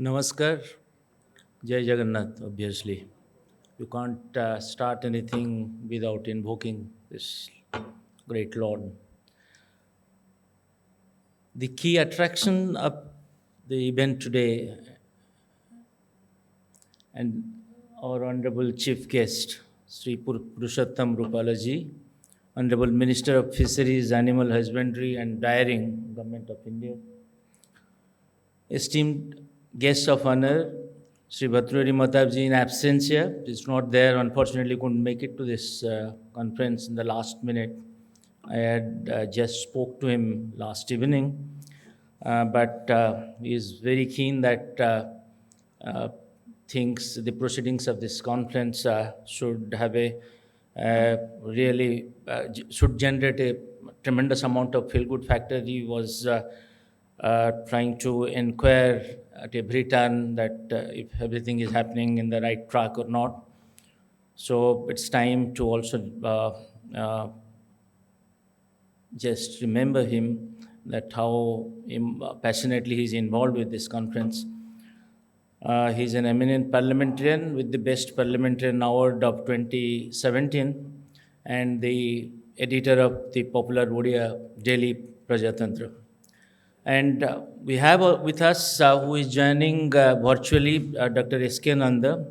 Namaskar, Jai Jagannath, obviously. You can't start anything without invoking this great Lord. The key attraction of the event today and our Honorable Chief Guest, Sri Purushottam Rupalaji, Honorable Minister of Fisheries, Animal Husbandry and Dairying, Government of India, esteemed guest of honor, Sri Bhatruri Matabji in absentia, is not there, unfortunately couldn't make it to this conference in the last minute. I had just spoke to him last evening, but he is very keen that uh, the proceedings of this conference should have should generate a tremendous amount of feel-good factor. He was trying to inquire at every turn that if everything is happening in the right track or not. So it's time to also just remember him, that how passionately he's involved with this conference. He's an eminent parliamentarian with the Best Parliamentarian Award of 2017 and the editor of the popular Odia daily Prajatantra. And we have with us who is joining virtually Dr. S.K. Nanda,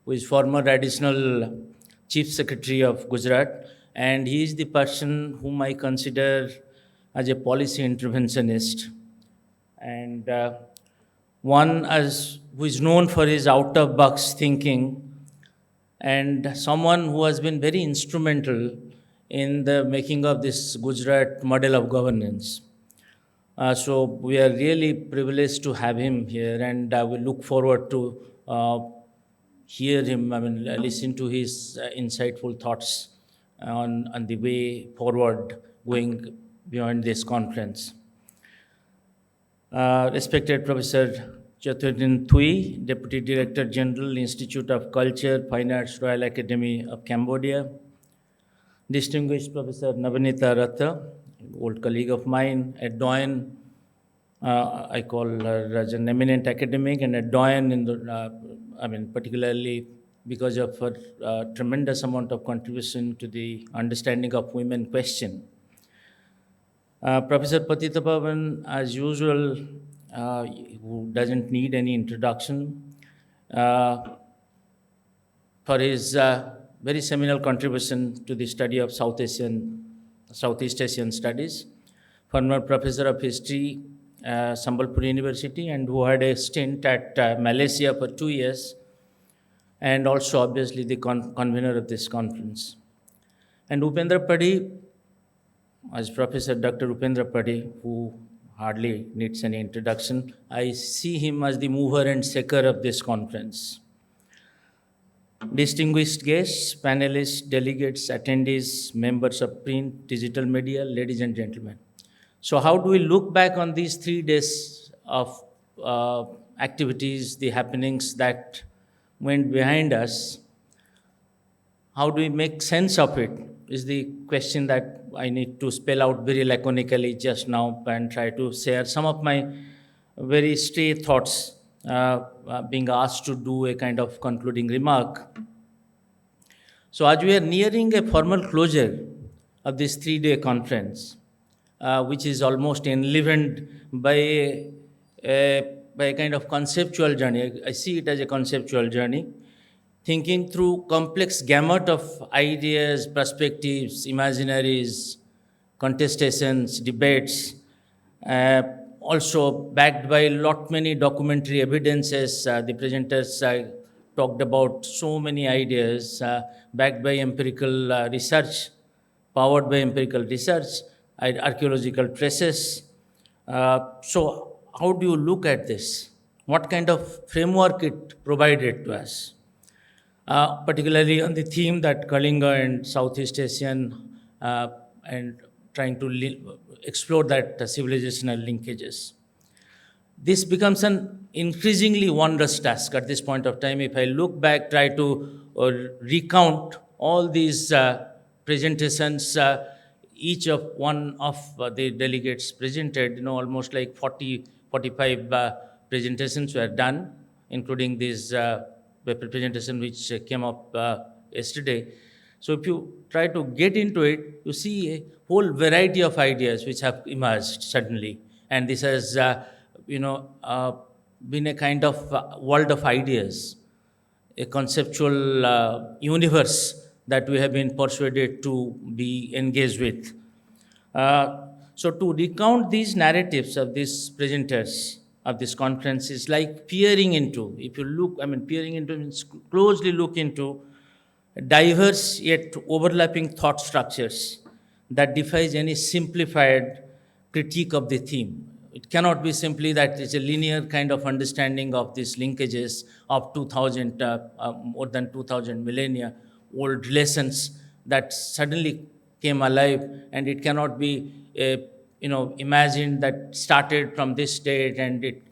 who is former additional chief secretary of Gujarat. And he is the person whom I consider as a policy interventionist. And one as who is known for his out-of-box thinking, and someone who has been very instrumental in the making of this Gujarat model of governance. So we are really privileged to have him here, and we look forward to hear him. Listen to his insightful thoughts on the way forward, going beyond this conference. Respected Professor Chaturdan Thui, Deputy Director General, Institute of Culture, Fine Arts, Royal Academy of Cambodia. Distinguished Professor Navanita Ratha, old colleague of mine, a doyen. I call her as an eminent academic and a doyen in the, particularly because of her tremendous amount of contribution to the understanding of women question. Professor Patita Pavan, as usual, who doesn't need any introduction, uh, for his very seminal contribution to the study of Southeast Asian studies, former professor of history, Sambalpur University, and who had a stint at Malaysia for 2 years, and also obviously the convener of this conference. And Upendra Padi, as Professor Dr. Upendra Padi, who hardly needs any introduction, I see him as the mover and shaker of this conference. Distinguished guests, panelists, delegates, attendees, members of print, digital media, ladies and gentlemen. So how do we look back on these 3 days of activities, the happenings that went behind us? How do we make sense of it is the question that I need to spell out very laconically just now and try to share some of my very stray thoughts, being asked to do a kind of concluding remark. So as we are nearing a formal closure of this 3-day conference, which is almost enlivened by a kind of conceptual journey. I see it as a conceptual journey, thinking through complex gamut of ideas, perspectives, imaginaries, contestations, debates, also backed by lot many documentary evidences. The presenters talked about so many ideas, backed by empirical research, powered by empirical research, archaeological traces. So how do you look at this? What kind of framework it provided to us? Particularly on the theme that Kalinga and Southeast Asian and trying to explore that civilizational linkages. This becomes an increasingly wondrous task at this point of time. If I look back, try to recount all these presentations, each of one of the delegates presented, almost like 40, 45 presentations were done, including this paper presentation which came up yesterday. So if you try to get into it, you see a whole variety of ideas which have emerged suddenly, and this has, been a kind of world of ideas, a conceptual universe that we have been persuaded to be engaged with. So, to recount these narratives of these presenters of this conference is like peering into, if you look, I mean, peering into means closely look into diverse yet overlapping thought structures that defies any simplified critique of the theme. It cannot be simply that it's a linear kind of understanding of these linkages of 2000, more than 2000 millennia old relations that suddenly came alive, and it cannot be, imagined that started from this date and it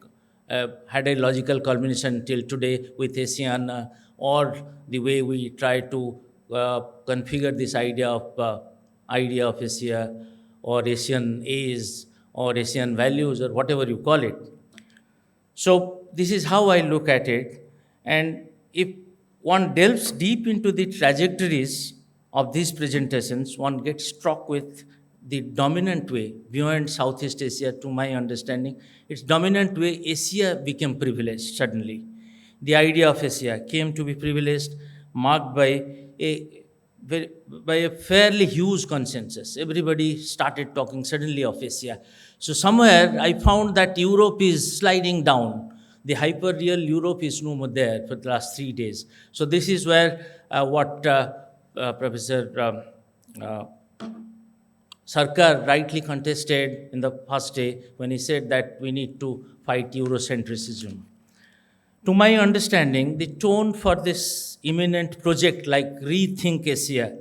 had a logical culmination till today with ASEAN, or the way we try to configure this idea of Asia, or Asian A's, or Asian values, or whatever you call it. So this is how I look at it. And if one delves deep into the trajectories of these presentations, one gets struck with the dominant way beyond Southeast Asia, to my understanding, its dominant way Asia became privileged suddenly. The idea of Asia came to be privileged, marked a by a fairly huge consensus. Everybody started talking suddenly of Asia. So somewhere I found that Europe is sliding down. The hyper-real Europe is no more there for the last 3 days. So this is where what Professor Sarkar rightly contested in the first day when he said that we need to fight Eurocentrism. To my understanding, the tone for this imminent project like Rethink Asia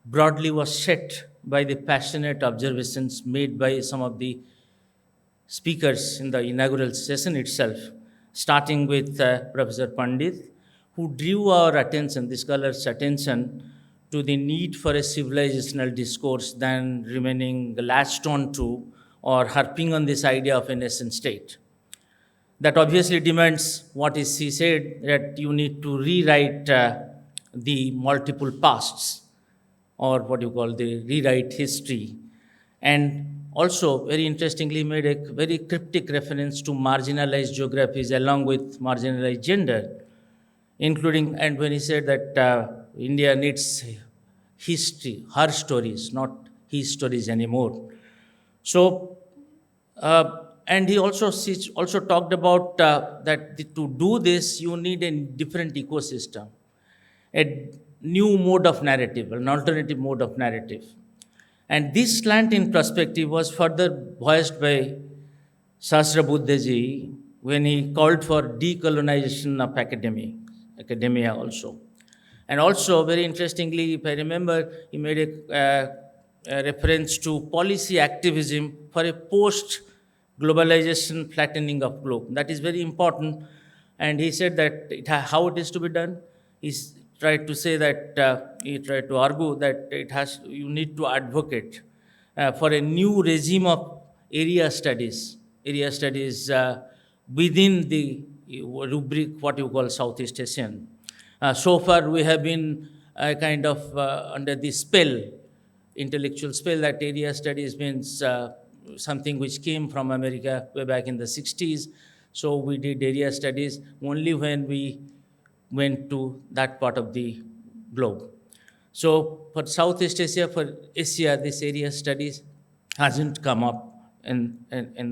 broadly was set by the passionate observations made by some of the speakers in the inaugural session itself, starting with Professor Pandit, who drew our attention, the scholars' attention, to the need for a civilizational discourse than remaining latched on to or harping on this idea of a nation state. That obviously demands what is he said, that you need to rewrite the multiple pasts, or what you call the rewrite history. And also, very interestingly, made a very cryptic reference to marginalized geographies along with marginalized gender, including, and when he said that India needs history, her stories, not his stories anymore. So, and he also talked about that to do this, you need a different ecosystem, a new mode of narrative, an alternative mode of narrative. And this slant in perspective was further voiced by Sahasrabudheji when he called for decolonization of academia also. And also, very interestingly, if I remember, he made a reference to policy activism for a post-globalization flattening of globe. That is very important. And he said that how it is to be done. He tried to say that, he tried to argue that you need to advocate for a new regime of area studies within the rubric, what you call Southeast Asian. So far, we have been kind of under the spell, intellectual spell, that area studies means something which came from America way back in the 60s. So we did area studies only when we went to that part of the globe. So for Southeast Asia, for Asia, this area studies hasn't come up in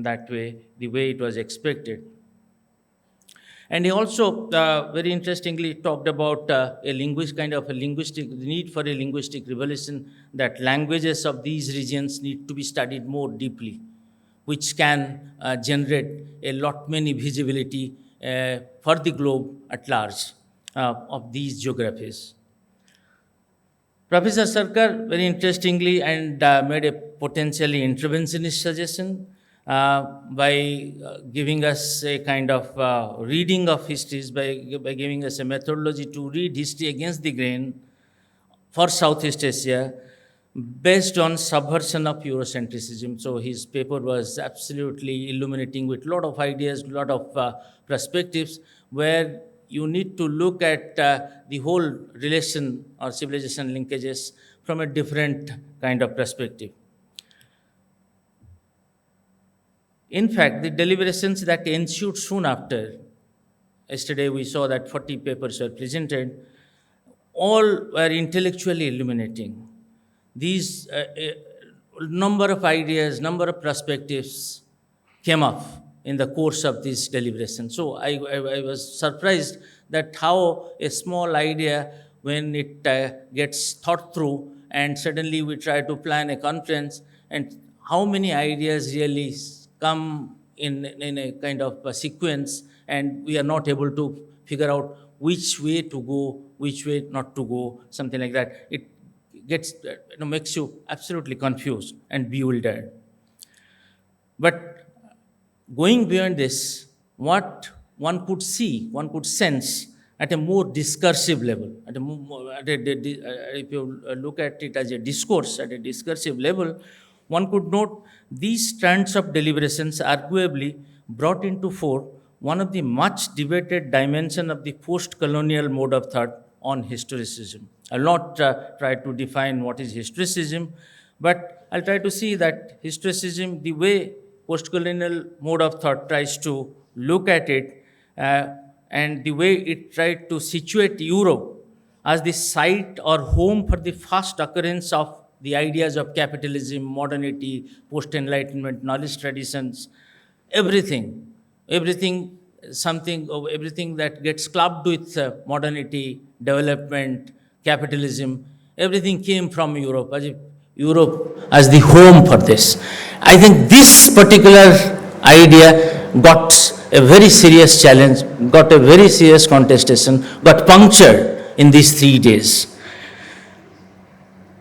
that way, the way it was expected. And he also very interestingly talked about the need for a linguistic revolution, that languages of these regions need to be studied more deeply, which can generate a lot many visibility for the globe at large of these geographies. Professor Sarkar, very interestingly, and made a potentially interventionist suggestion by giving us a kind of reading of histories, by giving us a methodology to read history against the grain for Southeast Asia, based on subversion of Eurocentrism. So his paper was absolutely illuminating with a lot of ideas, a lot of perspectives, where you need to look at the whole relation or civilization linkages from a different kind of perspective. In fact, the deliberations that ensued soon after, yesterday we saw that 40 papers were presented, all were intellectually illuminating. These number of ideas, number of perspectives came up in the course of this deliberation. So I was surprised that how a small idea, when it gets thought through, and suddenly we try to plan a conference, and how many ideas really come in a kind of a sequence, and we are not able to figure out which way to go, which way not to go, something like that. It gets, makes you absolutely confused and bewildered. But going beyond this, what one could see, one could sense at a more discursive level, if you look at it as a discourse, at a discursive level, one could note these strands of deliberations arguably brought into fore one of the much debated dimension of the post-colonial mode of thought on historicism. I'll not try to define what is historicism, but I'll try to see that historicism, the way post-colonial mode of thought tries to look at it, and the way it tried to situate Europe as the site or home for the first occurrence of the ideas of capitalism, modernity, post-enlightenment, knowledge traditions, everything, everything that gets clubbed with modernity, development, capitalism, everything came from Europe, Europe as the home for this. I think this particular idea got a very serious challenge, got a very serious contestation, got punctured in these 3 days.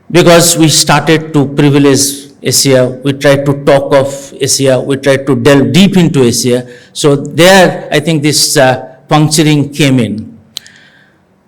Because we started to privilege Asia, we tried to talk of Asia, we tried to delve deep into Asia. So there, I think this puncturing came in.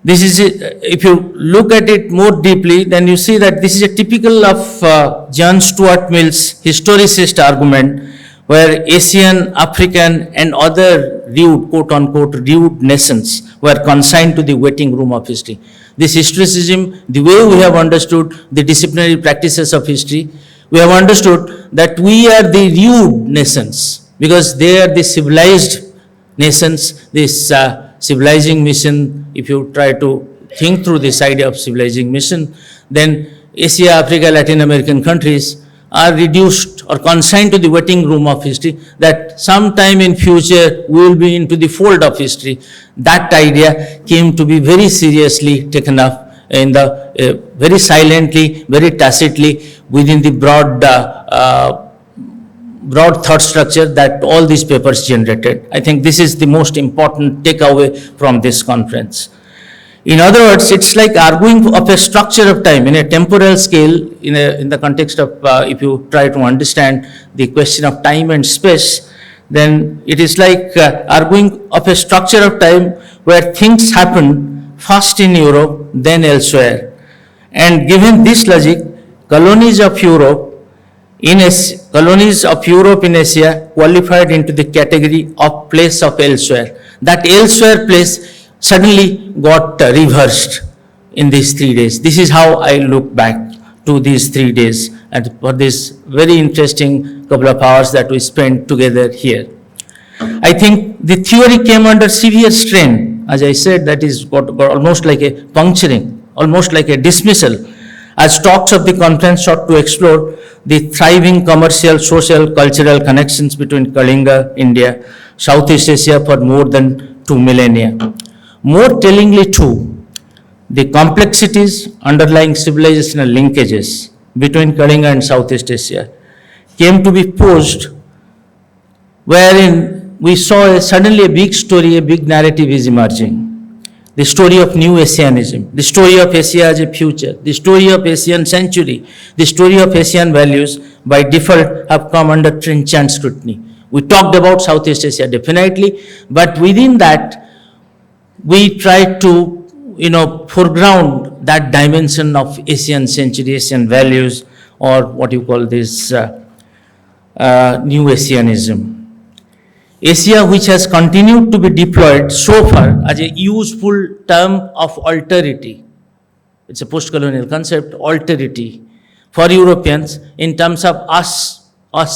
This is, if you look at it more deeply, then you see that this is a typical of John Stuart Mill's historicist argument, where Asian, African, and other rude, quote-unquote, rude nations were consigned to the waiting room of history. This historicism, the way we have understood the disciplinary practices of history, we have understood that we are the rude nations, because they are the civilized nations. This civilizing mission, if you try to think through this idea of civilizing mission, then Asia, Africa, Latin American countries are reduced or consigned to the waiting room of history, that sometime in future we will be into the fold of history. That idea came to be very seriously taken up in the very silently, very tacitly within the broad thought structure that all these papers generated. I think this is the most important takeaway from this conference. In other words, it's like arguing of a structure of time in a temporal scale, in the context of, if you try to understand the question of time and space, then it is like arguing of a structure of time where things happen first in Europe, then elsewhere. And given this logic, colonies of Europe in Asia qualified into the category of place of elsewhere. That elsewhere place suddenly got reversed in these 3 days. This is how I look back to these 3 days and for this very interesting couple of hours that we spent together here. I think the theory came under severe strain. As I said, that is got almost like a puncturing, almost like a dismissal, as talks of the conference sought to explore the thriving commercial, social, cultural connections between Kalinga, India, Southeast Asia for more than 2 millennia. More tellingly too, the complexities underlying civilizational linkages between Kalinga and Southeast Asia came to be posed, wherein we saw suddenly a big story, a big narrative is emerging. The story of new Asianism, the story of Asia as a future, the story of Asian century, the story of Asian values by default have come under trenchant scrutiny. We talked about Southeast Asia definitely, but within that, we tried to foreground that dimension of Asian century, Asian values, or what you call this new Asianism. Asia, which has continued to be deployed so far as a useful term of alterity. It's a post-colonial concept, alterity, for Europeans in terms of us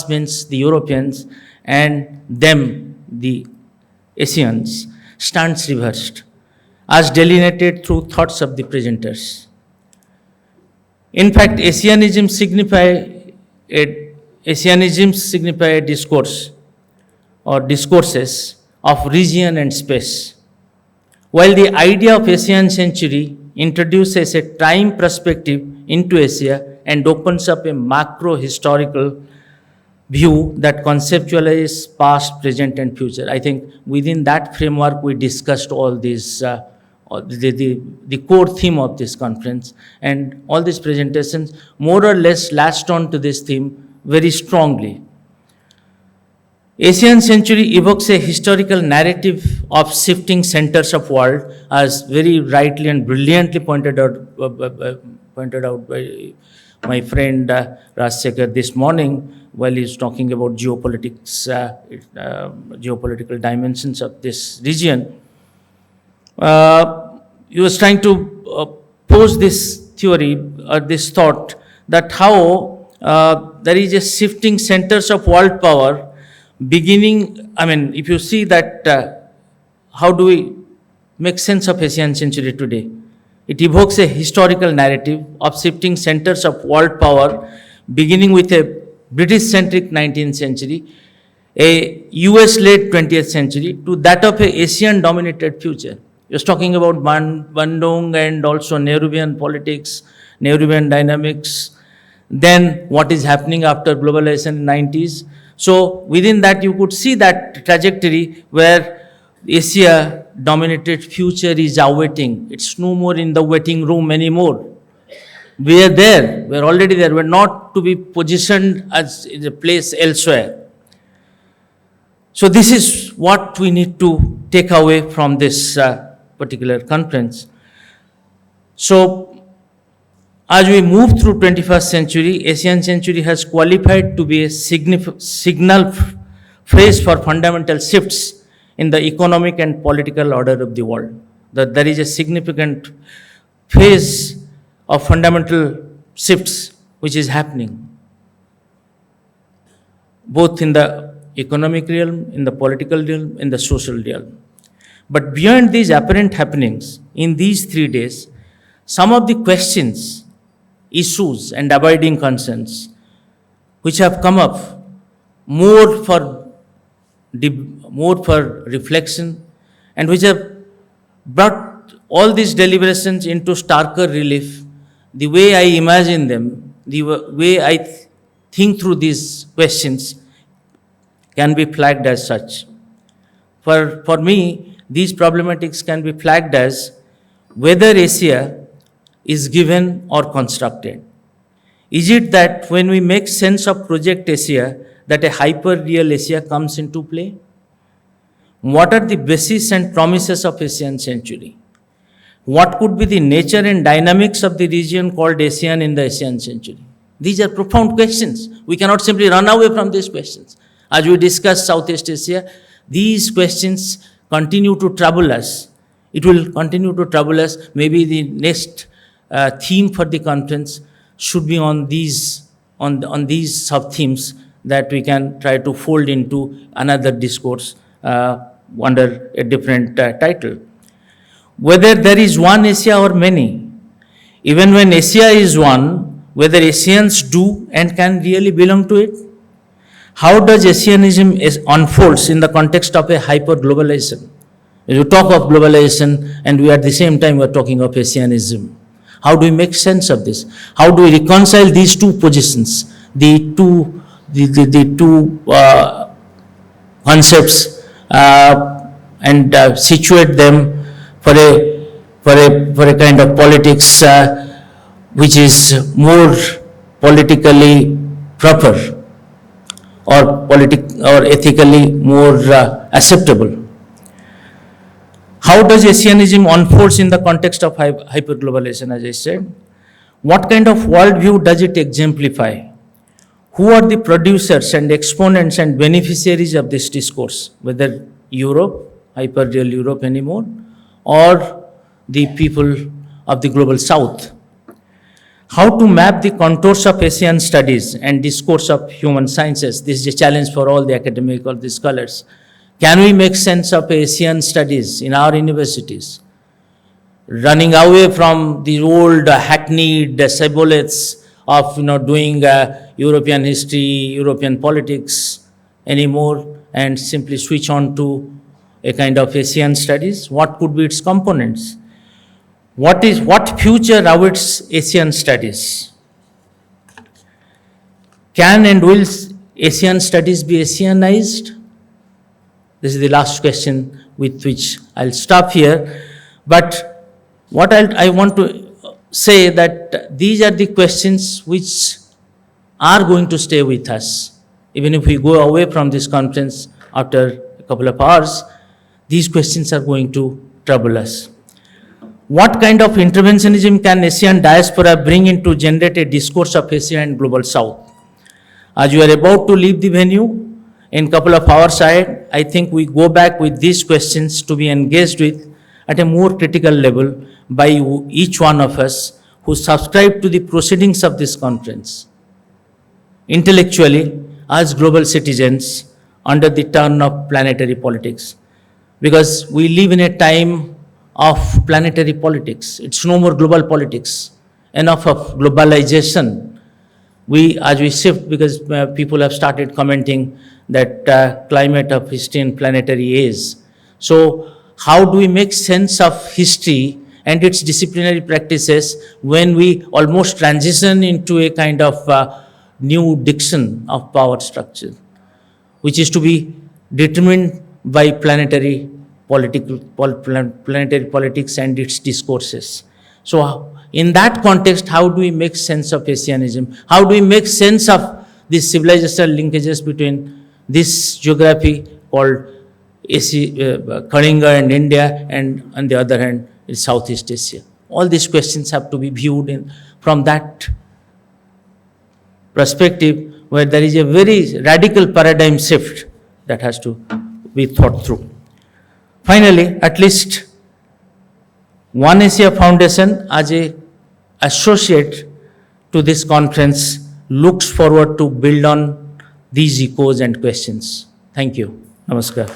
means the Europeans, and them, the Asians, stands reversed, as delineated through thoughts of the presenters. In fact, Asianism signify a discourse or discourses of region and space, while the idea of Asian century introduces a time perspective into Asia and opens up a macro historical view that conceptualizes past, present, and future. I think within that framework, we discussed all these, the core theme of this conference, and all these presentations more or less latched on to this theme very strongly. Asian century evokes a historical narrative of shifting centers of world, as very rightly and brilliantly pointed out by my friend Rajsekhar this morning while he's talking about geopolitics, geopolitical dimensions of this region. He was trying to pose this theory or this thought that how there is a shifting centers of world power beginning. I mean, if you see that, how do we make sense of Asian century today? It evokes a historical narrative of shifting centers of world power, beginning with a British-centric 19th century, a US-led 20th century, to that of a Asian-dominated future. He was talking about Bandung and also Nehruvian politics, Nehruvian dynamics, then what is happening after globalization in the 90s. So within that, you could see that trajectory where Asia-dominated future is awaiting. It's no more in the waiting room anymore. We are there. We are already there. We're not to be positioned as in a place elsewhere. So this is what we need to take away from this particular conference. So as we move through 21st century, Asian century has qualified to be a signal phrase for fundamental shifts in the economic and political order of the world. That there is a significant phase of fundamental shifts which is happening, both in the economic realm, in the political realm, in the social realm. But beyond these apparent happenings in these 3 days, some of the questions, issues, and abiding concerns which have come up more for reflection, and which have brought all these deliberations into starker relief, the way I imagine them, the way I think through these questions can be flagged as such. For me, these problematics can be flagged as whether Asia is given or constructed. Is it that when we make sense of Project Asia, that a hyper-real Asia comes into play? What are the basis and promises of Asian century? What could be the nature and dynamics of the region called Asian in the Asian century? These are profound questions. We cannot simply run away from these questions. As we discuss Southeast Asia, these questions continue to trouble us. It will continue to trouble us. Maybe the next theme for the conference should be on these sub-themes that we can try to fold into another discourse under a different title. Whether there is one Asia or many, even when Asia is one, whether Asians do and can really belong to it? How does Asianism unfolds in the context of a hyper-globalization? You talk of globalization and we at the same time are talking of Asianism. How do we make sense of this? How do we reconcile these two positions, the two concepts, and situate them for a kind of politics which is more politically proper or ethically more acceptable? how does Asianism unfolds in the context of hyperglobalization, as I said? What kind of worldview does it exemplify? Who are the producers and exponents and beneficiaries of this discourse, whether Europe, hyper-real Europe anymore, or the people of the global south? How to map the contours of Asian studies and discourse of human sciences? This is a challenge for all the academic or the scholars. Can we make sense of Asian studies in our universities? Running away from the old hackneyed shibboleths of doing European history, European politics anymore, and simply switch on to a kind of Asian studies. What could be its components? What future awaits Asian studies? Can and will Asian studies be Asianized? This is the last question with which I'll stop here. But what I want to say that these are the questions which are going to stay with us. Even if we go away from this conference after a couple of hours, these questions are going to trouble us. What kind of interventionism can Asian diaspora bring in to generate a discourse of Asia and global south? As you are about to leave the venue, in a couple of hours ahead, I think we go back with these questions to be engaged with at a more critical level by each one of us who subscribe to the proceedings of this conference, intellectually as global citizens under the turn of planetary politics. Because we live in a time of planetary politics. It's no more global politics. Enough of globalization. As we shift, because people have started commenting that climate of history and planetary age. So how do we make sense of history and its disciplinary practices when we almost transition into a kind of new diction of power structure, which is to be determined by planetary politics and its discourses. So in that context, how do we make sense of Asianism? How do we make sense of these civilizational linkages between this geography called Kalinga and India, and on the other hand, is Southeast Asia? All these questions have to be viewed from that perspective, where there is a very radical paradigm shift that has to be thought through. Finally, at least One Asia Foundation, as an associate to this conference, looks forward to build on these echoes and questions. Thank you. Namaskar.